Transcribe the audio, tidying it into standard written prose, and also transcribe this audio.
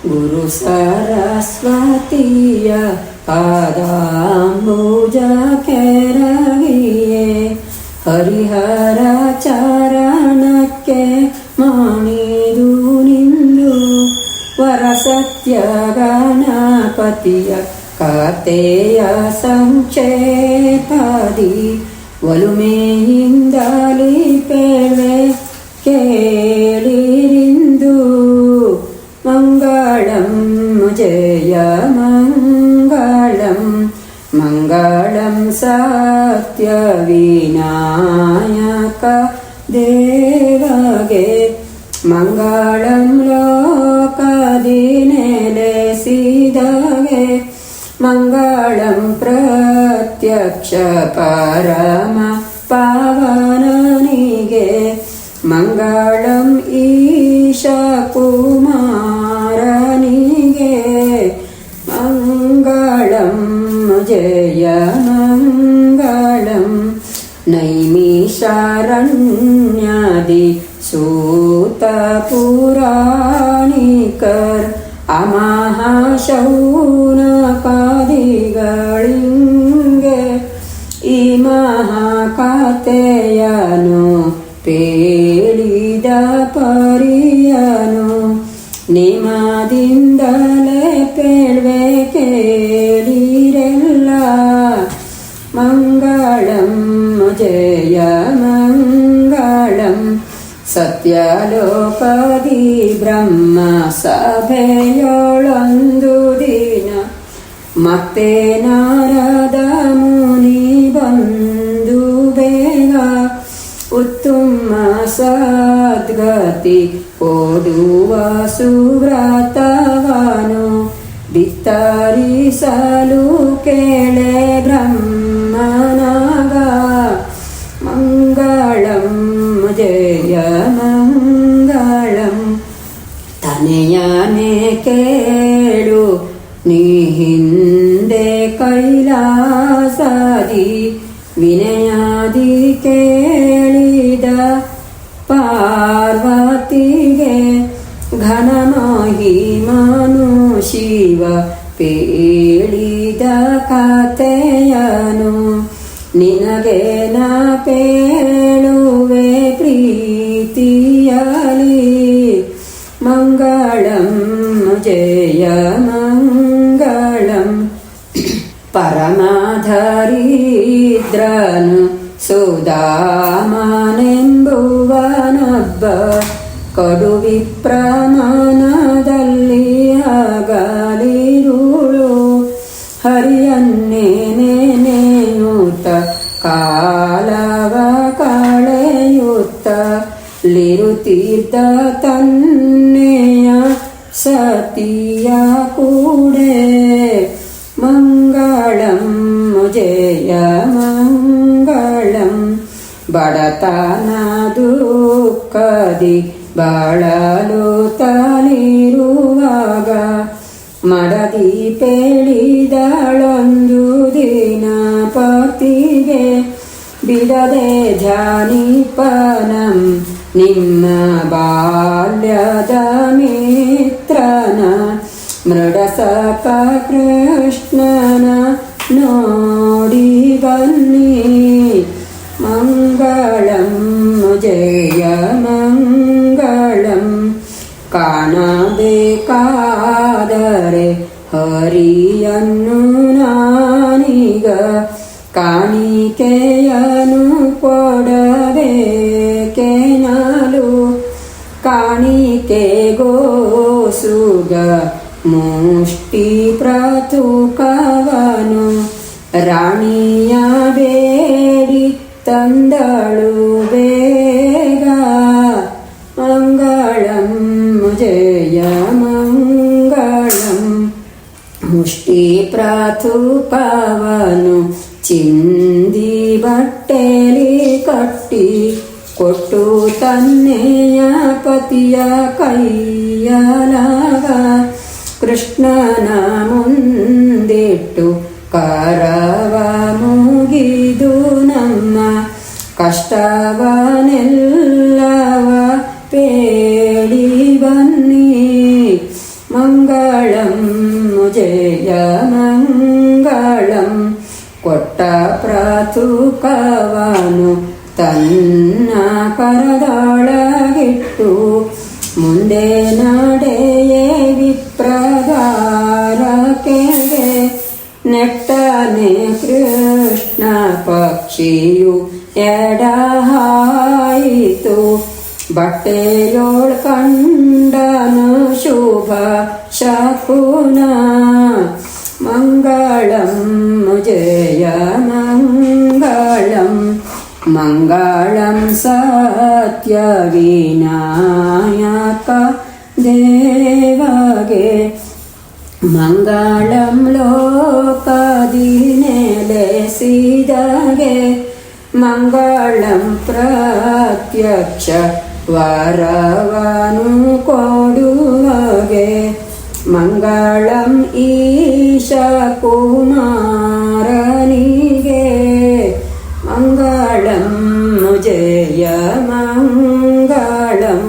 ಗುರು ಸರಸ್ವತಿಯ ಪಾದಾಂಬುಜ ಕೆರಗಿಯೇ ಹರಿಹರ ಚರಣಕ್ಕೆ ಮಾಣಿದು ನಿಂದು ವರಸತ್ಯ ಗಣಪತಿಯ ಕತೆಯ ಸಂಕ್ಷೇಪದಿ ಒಲುಮೆಯಿಂದಲಿ ಪೇಳೆ ಕೇಳಿರಿಂದು ಮಂಗಳಂ ಜಯ ಮಂಗಳಂ ಮಂಗಳಂ ಸತ್ಯ ವಿನಾಯಕ ದೇವಗೆ ಮಂಗಳಂ ಲೋಕದಿ ನೆಲೆಸಿದಗೆ ಮಂಗಳಂ ಪ್ರತ್ಯಕ್ಷ ಪರಮ ಪಾವನನಿಗೆ ಮಂಗಳಂ ಈಶ ಕುಮಾರನಿಗೆ ಮಂಗಳಂ ಜಯ ಮಂಗಳಂ ನೈಮಿಷಾರಣ್ಯದಿ ಸೂತ ಪುರಾಣಿಕರ್ ಅಮಹಾಶೌನಕಾದಿಗಳಿಂಗೆ ಈ ಮಹಾಕಥೆಯನು ಪೇಳಿದ ಪರಿಯನು ನಿಮದಿಂದಲೇ ಪೇಳ್ವೆ ಕೇಳಿರೆಲ್ಲ ಮಂಗಳಂ ಜಯ ಮಂಗಳಂ ಸತ್ಯಲೋಕದಿ ಬ್ರಹ್ಮ ಸಭೆಯೊಳೊಂದು ದಿನ ಮತ್ತೆ ನಾರದ ಮುನಿ ಬಂದು ಬೇಗ ಉತ್ತಮ ಸದ್ಗತಿ ಕೊಡುವ ಸುವ್ರತವನು ಬಿತ್ತರಿಸಲು ಕೇಳೆ ಬ್ರಹ್ಮನಾಗ ಮಂಗಳಂ ಜಯ ಮಂಗಳಂ ತನೆಯನೆ ಕೇಳು ನೀ ಹಿಂದೆ ಕೈಲಾಸದಿ ವಿನಯಾದಿ ಕೇಳಿದ ಪಾರ್ವತಿಗೆ ಘನ ಮಹಿಮನು ಶಿವ ಪೇಳಿದ ಕಥೆಯನು ನಿನಗೆ ನಾ ಪೇಳುವೆ ಪ್ರೀತಿಯಲಿ ಮಂಗಳಂ ಜಯ ಮಂಗಳಂ ಪರಮಧರಿದ್ರನು ಸುಧಾಮನೆಂಬುವನೊಬ್ಬ ಕಡು ವಿಪ್ರಮಾಣದಲ್ಲಿ ಆಗಲಿರುಳು ಹರಿಯನ್ನೇ ನೆನೆಯುತ್ತ ಕಾಲವ ಕಳೆಯುತ್ತ ಲಿರುತೀರ್ಥ ತನ್ನೆಯ ಸತಿಯ ಕೂಡೆ ಮಂಗಳಂ ಜಯ ಮಂಗಳಂ ಬಡತನ ದುಃಖದಿ ಬಾಳಲು ತಲಿರುವಾಗ ಮಡದಿ ಪೇಳಿದಳೊಂದು ದಿನ ಪತಿಗೆ ಬಿಡದೆ ಜಾನಿಪನಂ ನಿಮ್ಮ ಬಾಲ್ಯದ ಮಿತ್ರನ ಮೃಡಸಕ ಕೃಷ್ಣನ ನೋಡಿ ಬನ್ನಿ ಮಂಗಳಂ ಜಯ ಮಂಗಳಂ ಕಾಣಬೇಕಾದರೆ ಹರಿಯನ್ನು ನಾನೀಗ ಕಾಣಿಕೆಯನು ಕೊಡಬೇಕೆನಲು ಕಾಣಿಕೆಗೋ ಸುಗ ಮುಷ್ಟಿ ಪ್ರತುಕವನು ರಾಣಿಯ ಬೇಡಿ ತಂದಳು ಬೇಗ ಮಂಗಳಂ ಜಯ ಮಂಗಳಂ ಮುಷ್ಟಿ ಪ್ರತುಕವನು ಚಿಂದಿ ಬಟ್ಟೆಲಿ ಕಟ್ಟಿ ಕೊಟ್ಟು ತನ್ನೆಯ ಪತಿಯ ಕೈಯಲಾಗ ಕೃಷ್ಣನ ಮುಂದಿಟ್ಟು ಕರವ ಮುಗಿದು ನಮ್ಮ ಕಷ್ಟವನೆಲ್ಲವ ಪೇಳಿ ಬನ್ನಿ ಮಂಗಳಂ ಜಯ ಮಂಗಳಂ ಕೊಟ್ಟ ಪ್ರಾತುಕವನು ತನ್ನ ಕರದೊಳಗಿಟ್ಟು ಮುಂದೆ ನಡೆಯೇ ವಿಪ್ರದಾರಕೆಗೆ ನೆಟ್ಟನೆ ಕೃಷ್ಣ ಪಕ್ಷಿಯು ಎಡಹಾಯಿತು ಬಟ್ಟೆಯೋಳ್ ಕಂಡನು ಶುಭ ಶಕುನ ಮಂಗಳಂ ಜಯ ಮಂಗಳಂ ಮಂಗಳಂ ಸತ್ಯ ವಿನಾಯಕ ದೇವಗೆ ಮಂಗಳಂ ಲೋಕದಿ ನೆಲೆಸಿದಗೆ ಮಂಗಳಂ ಪ್ರತ್ಯಕ್ಷ ವರವನು ಕೊಡುವಗೆ ಮಂಗಳಂ ಈಶ ಕುಮಾರನಿಗೆ ಮಂಗಳಂ ಜಯ ಮಂಗಳಂ